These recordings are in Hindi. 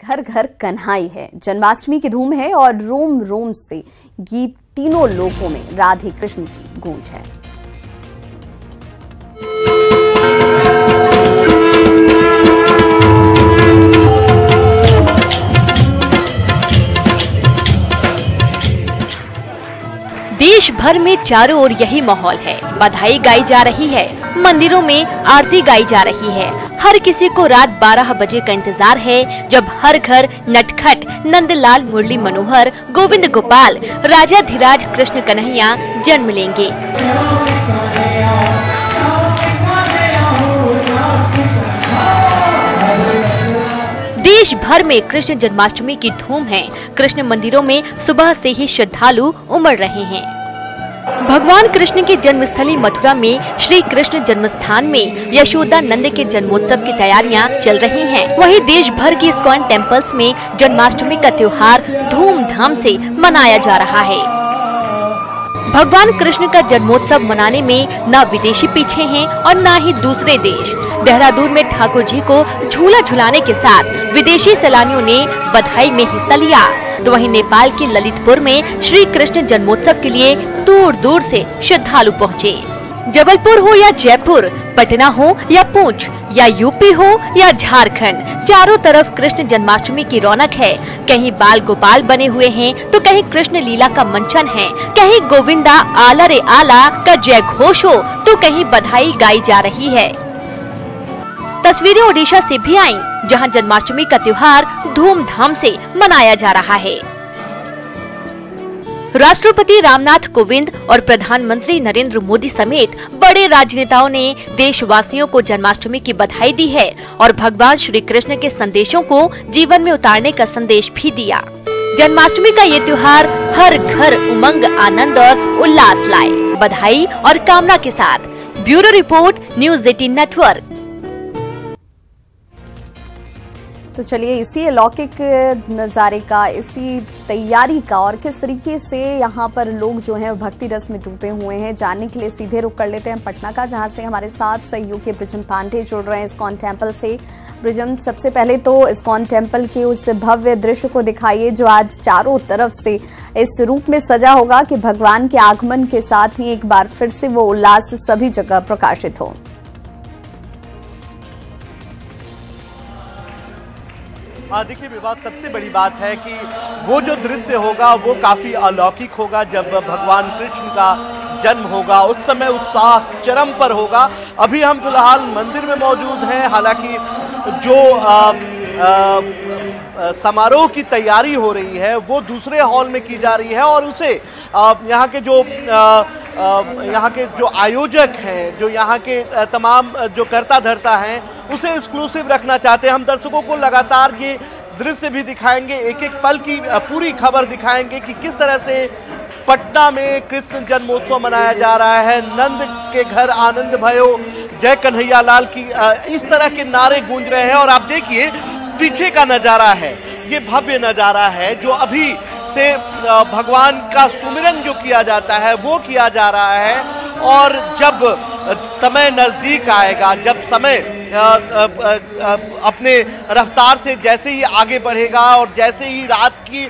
घर घर कन्हाई है, जन्माष्टमी की धूम है और रोम रोम से गीत तीनों लोकों में राधे कृष्ण की गूंज है। देश भर में चारों ओर यही माहौल है। बधाई गाई जा रही है, मंदिरों में आरती गाई जा रही है। हर किसी को रात 12 बजे का इंतजार है, जब हर घर नटखट नंदलाल मुरली मनोहर गोविंद गोपाल राजाधिराज कृष्ण कन्हैया जन्म लेंगे। देश भर में कृष्ण जन्माष्टमी की धूम है। कृष्ण मंदिरों में सुबह से ही श्रद्धालु उमड़ रहे हैं। भगवान कृष्ण की जन्मस्थली मथुरा में श्री कृष्ण जन्मस्थान में यशोदा नंद के जन्मोत्सव की तैयारियां चल रही हैं। वहीं देश भर के इस्कॉन टेम्पल्स में जन्माष्टमी का त्योहार धूमधाम से मनाया जा रहा है। भगवान कृष्ण का जन्मोत्सव मनाने में न विदेशी पीछे हैं और न ही दूसरे देश। देहरादून में ठाकुर जी को झूला झुलाने के साथ विदेशी सैलानियों ने बधाई में हिस्सा लिया, तो वहीं नेपाल के ललितपुर में श्री कृष्ण जन्मोत्सव के लिए दूर दूर से श्रद्धालु पहुँचे। जबलपुर हो या जयपुर, पटना हो या पुंछ या यूपी हो या झारखंड, चारों तरफ कृष्ण जन्माष्टमी की रौनक है। कहीं बाल गोपाल बने हुए हैं तो कहीं कृष्ण लीला का मंचन है, कहीं गोविंदा आला रे आला का जय घोष हो तो कहीं बधाई गाई जा रही है। तस्वीरें ओडिशा से भी आईं, जहां जन्माष्टमी का त्योहार धूमधाम से मनाया जा रहा है। राष्ट्रपति रामनाथ कोविंद और प्रधानमंत्री नरेंद्र मोदी समेत बड़े राजनेताओं ने देशवासियों को जन्माष्टमी की बधाई दी है और भगवान श्री कृष्ण के संदेशों को जीवन में उतारने का संदेश भी दिया। जन्माष्टमी का ये त्योहार हर घर उमंग, आनंद और उल्लास लाए। बधाई और कामना के साथ ब्यूरो रिपोर्ट, न्यूज़ 18 नेटवर्क। तो चलिए इसी अलौकिक नज़ारे का, इसी तैयारी का और किस तरीके से यहाँ पर लोग जो हैं भक्ति रस में डूबे हुए हैं, जानने के लिए सीधे रुख कर लेते हैं पटना का, जहाँ से हमारे साथ सहयोगी ब्रिजम पांडे जुड़ रहे हैं इस्कॉन टेम्पल से। ब्रिजम, सबसे पहले तो इस्कॉन टेम्पल के उस भव्य दृश्य को दिखाइए जो आज चारों तरफ से इस रूप में सजा होगा कि भगवान के आगमन के साथ ही एक बार फिर से वो उल्लास सभी जगह प्रकाशित हो। देखिए विवाद, सबसे बड़ी बात है कि वो जो दृश्य होगा वो काफ़ी अलौकिक होगा। जब भगवान कृष्ण का जन्म होगा उस समय उत्साह चरम पर होगा। अभी हम फिलहाल मंदिर में मौजूद हैं, हालांकि जो समारोह की तैयारी हो रही है वो दूसरे हॉल में की जा रही है और उसे यहाँ के जो आयोजक हैं, जो यहाँ के तमाम जो कर्ता धर्ता हैं, उसे एक्सक्लूसिव रखना चाहते हैं। हम दर्शकों को लगातार ये दृश्य भी दिखाएंगे, एक एक पल की पूरी खबर दिखाएंगे कि किस तरह से पटना में कृष्ण जन्मोत्सव मनाया जा रहा है। नंद के घर आनंद भयो, जय कन्हैया लाल की इस तरह के नारे गूंज रहे हैं। और आप देखिए पीछे का नज़ारा है, ये भव्य नज़ारा है जो अभी से भगवान का सुमिरन जो किया जाता है वो किया जा रहा है। और जब समय नज़दीक आएगा, जब समय अपने रफ्तार से जैसे ही आगे बढ़ेगा और जैसे ही रात की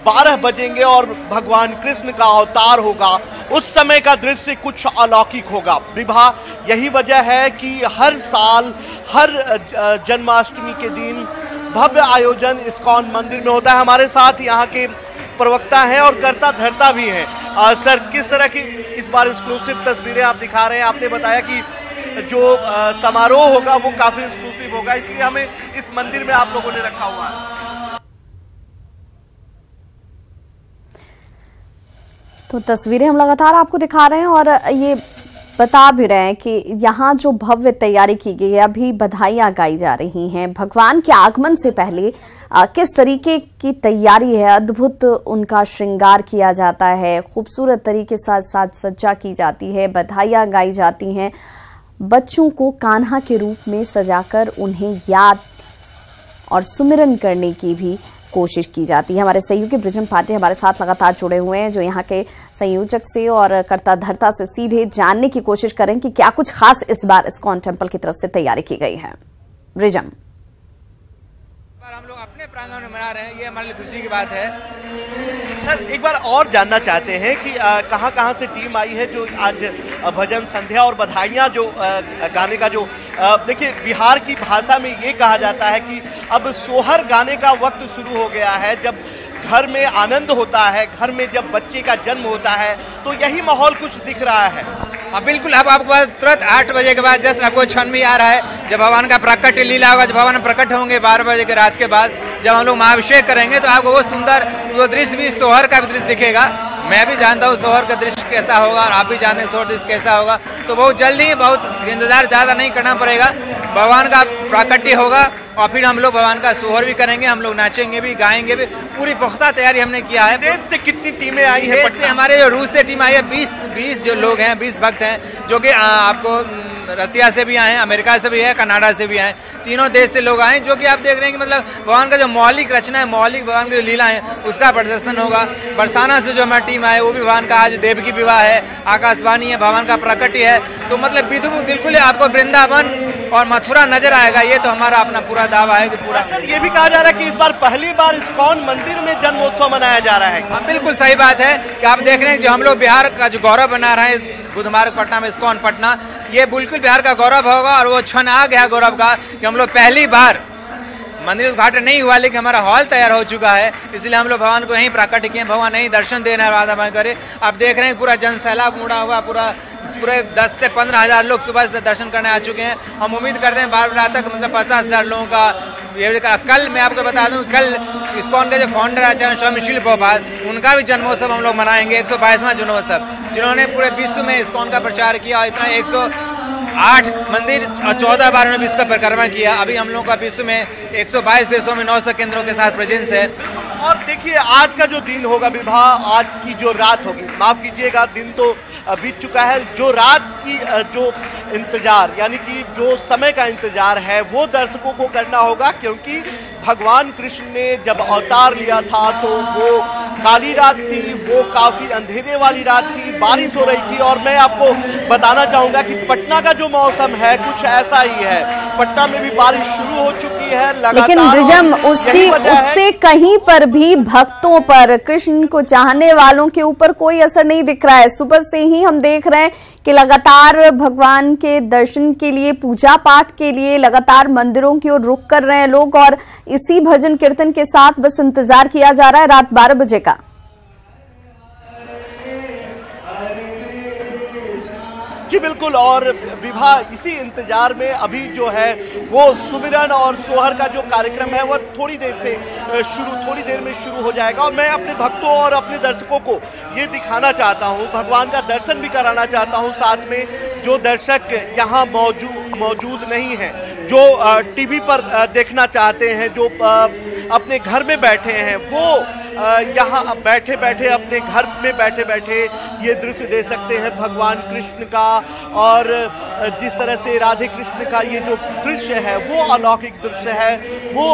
12 बजेंगे और भगवान कृष्ण का अवतार होगा, उस समय का दृश्य कुछ अलौकिक होगा। विभा, यही वजह है कि हर साल हर जन्माष्टमी के दिन भव्य आयोजन इस्कॉन मंदिर में होता है। हमारे साथ यहाँ के प्रवक्ता हैं और कर्ता धर्ता भी हैं। सर, किस तरह की इस बार एक्सक्लूसिव तस्वीरें आप दिखा रहे हैं? आपने बताया कि जो समारोह होगा वो काफी एक्सक्लूसिव होगा, इसलिए हमें इस मंदिर में आप लोगों ने रखा हुआ है। तो तस्वीरें हम लगातार आपको दिखा रहे हैं और ये बता भी रहे हैं कि यहाँ जो भव्य तैयारी की गई है, अभी बधाइयाँ गाई जा रही हैं। भगवान के आगमन से पहले किस तरीके की तैयारी है, अद्भुत उनका श्रृंगार किया जाता है, खूबसूरत तरीके से साज सज्जा की जाती है, बधाइयाँ गाई जाती हैं, बच्चों को कान्हा के रूप में सजाकर उन्हें याद और सुमिरन करने की भी कोशिश की जाती है। हमारे सहयोगी ब्रिजम पांडे हमारे साथ लगातार जुड़े हुए हैं, जो यहाँ के संयोजक से और कर्ता धर्ता से सीधे जानने की कोशिश करें कि क्या कुछ खास इस बार इस्कॉन टेम्पल की तरफ से तैयारी की गई है। ब्रिजम, हम लोग अपने प्रांगण में मना रहे हैं, ये हमारे लिए खुशी की बात है। सर एक बार और जानना चाहते हैं कि कहाँ से टीम आई है जो आज भजन संध्या और बधाइयाँ जो गाने का जो देखिए बिहार की भाषा में ये कहा जाता है कि अब सोहर गाने का वक्त शुरू हो गया है। जब घर में आनंद होता है, घर में जब बच्चे का जन्म होता है तो यही माहौल कुछ दिख रहा है। बिल्कुल, अब आपको तुरंत 8 बजे के बाद जस्ट आपको क्षण में आ रहा है जब भगवान का प्रकट लीला होगा, जब भगवान प्रकट होंगे 12 बजे के रात के बाद जब हम लोग महाभिषेक करेंगे तो आपको वो सुंदर वो दृश्य भी सोहर का भी दृश्य दिखेगा। मैं भी जानता हूँ सोहर का दृश्य कैसा होगा और आप भी जानते हैं सोहर दृश्य कैसा होगा। तो बहुत जल्दी, बहुत इंतजार ज़्यादा नहीं करना पड़ेगा, भगवान का प्राकट्य होगा और फिर हम लोग भगवान का सोहर भी करेंगे, हम लोग नाचेंगे भी, गाएंगे भी। पूरी पुख्ता तैयारी हमने किया है। देश से कितनी टीमें आई हैं? देश से हमारे जो रूस से टीम आई है 20 जो लोग हैं, 20 भक्त हैं जो कि आपको रसिया से भी आए हैं, अमेरिका से भी है, कनाडा से भी आए, तीनों देश से लोग आए, जो कि आप देख रहे हैं कि मतलब भगवान का जो मौलिक रचना है, मौलिक भगवान की जो लीला है उसका प्रदर्शन होगा। बरसाना से जो हमारी टीम आए वो भी भगवान का आज देव की विवाह है, आकाशवाणी है, भगवान का प्रकट्य है। तो मतलब बिल्कुल आपको वृंदावन और मथुरा नजर आएगा। ये तो हमारा अपना पूरा दावा है कि पूरा। सर ये भी कहा जा रहा है कि इस बार पहली बार इस्कॉन मंदिर में जन्मोत्सव मनाया जा रहा है। हाँ बिल्कुल सही बात है कि आप देख रहे हैं जो हम लोग बिहार का जो गौरव बना रहे हैं बुधवार पटना में इस्कॉन पटना, ये बिल्कुल बिहार का गौरव होगा। और वो क्षण आ गया गौरव का कि हम लोग पहली बार मंदिर उद्घाटन नहीं हुआ लेकिन हमारा हॉल तैयार हो चुका है, इसलिए हम लोग भगवान को यहीं प्राकट्य किए, भगवान यहीं दर्शन देना राधा करे। आप देख रहे हैं पूरा जन सैलाब उमड़ा हुआ, पूरे 10 से 15 हजार लोग सुबह से दर्शन करने आ चुके हैं। हम उम्मीद करते हैं 12 रात तक मतलब 50,000 लोगों का ये। कल मैं आपको बता दूं, कल इस्कॉन के जो फाउंडर आचार्य स्वामी शिल प्रभुपाद, उनका भी जन्मोत्सव हम लोग मनाएंगे, 122वां जन्मोत्सव, जिन्होंने पूरे विश्व में इस्कॉन का प्रचार किया और इतना 108 मंदिर और 14 बार उन्होंने विश्व का परिक्रमा किया। अभी हम लोग का विश्व में 122 देशों में 900 केंद्रों के साथ प्रेजेंस है। और देखिए आज का जो दिन होगा विवाह, आज की जो रात होगी, माफ कीजिएगा दिन तो बीत चुका है, जो रात की जो इंतजार यानी कि जो समय का इंतजार है वो दर्शकों को करना होगा, क्योंकि भगवान कृष्ण ने जब अवतार लिया था तो वो काली रात थी, वो काफी अंधेरे वाली रात थी, बारिश हो रही थी। और मैं आपको बताना चाहूंगा कि पटना का जो मौसम है कुछ ऐसा ही है, पटना में भी बारिश शुरू हो चुकी है लगातार। लेकिन ब्रिजम उससे कहीं पर भी भक्तों पर, कृष्ण को चाहने वालों के ऊपर कोई असर नहीं दिख रहा है। सुबह से ही हम देख रहे हैं कि लगातार भगवान के दर्शन के लिए, पूजा पाठ के लिए लगातार मंदिरों की ओर रुख कर रहे हैं लोग, और इसी भजन कीर्तन के साथ बस इंतजार किया जा रहा है रात 12 बजे का। जी बिल्कुल, और विवाह इसी इंतजार में अभी जो है वो सुमिरन और सोहर का जो कार्यक्रम है वो थोड़ी देर में शुरू हो जाएगा। और मैं अपने भक्तों और अपने दर्शकों को ये दिखाना चाहता हूँ, भगवान का दर्शन भी कराना चाहता हूँ, साथ में जो दर्शक यहाँ मौजूद नहीं हैं, जो टीवी पर देखना चाहते हैं, जो अपने घर में बैठे हैं, वो यहाँ बैठे अपने घर में बैठे ये दृश्य दे सकते हैं भगवान कृष्ण का। और जिस तरह से राधे कृष्ण का ये जो दृश्य है वो अलौकिक दृश्य है, वो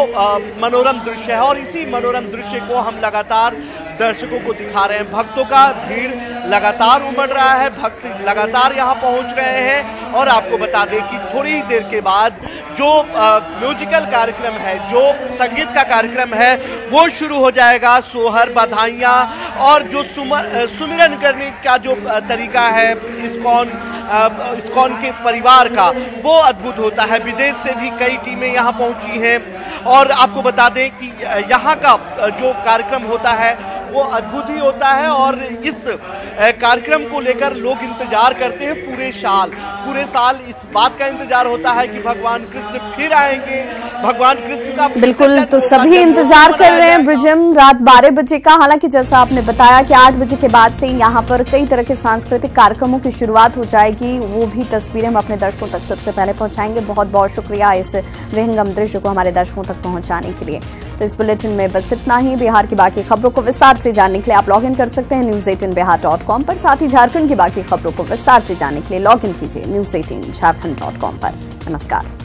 मनोरम दृश्य है, और इसी मनोरम दृश्य को हम लगातार दर्शकों को दिखा रहे हैं। भक्तों का भीड़ लगातार उमड़ रहा है, भक्त लगातार यहाँ पहुँच रहे हैं। और आपको बता दें कि थोड़ी ही देर के बाद जो म्यूजिकल कार्यक्रम है, जो संगीत का कार्यक्रम है वो शुरू हो जाएगा। सोहर, बधाइयाँ और जो सुमिरन करने का जो तरीका है इस्कॉन के परिवार का, वो अद्भुत होता है। विदेश से भी कई टीमें यहाँ पहुँची हैं। और आपको बता दें कि यहाँ का जो कार्यक्रम होता है वो अद्भुत ही होता है, और इस कार्यक्रम को लेकर लोग इंतजार करते हैं पूरे साल इस बात का इंतजार होता है कि भगवान कृष्ण फिर आएंगे, भगवान कृष्ण का बिल्कुल। तो सभी इंतजार कर रहे हैं ब्रिजम रात 12 बजे का। हालांकि जैसा आपने बताया कि 8 बजे के बाद से यहाँ पर कई तरह के सांस्कृतिक कार्यक्रमों की शुरुआत हो जाएगी, वो भी तस्वीरें हम अपने दर्शकों तक सबसे पहले पहुंचाएंगे। बहुत बहुत शुक्रिया इस विहंगम दृश्य को हमारे दर्शकों तक पहुंचाने के लिए। तो इस बुलेटिन में बस इतना ही। बिहार की बाकी खबरों को विस्तार से जानने के लिए आप लॉग इन कर सकते हैं news18bihar.com पर। साथ ही झारखंड की बाकी खबरों को विस्तार से जानने के लिए लॉग इन कीजिए news18jharkhand.com पर। नमस्कार।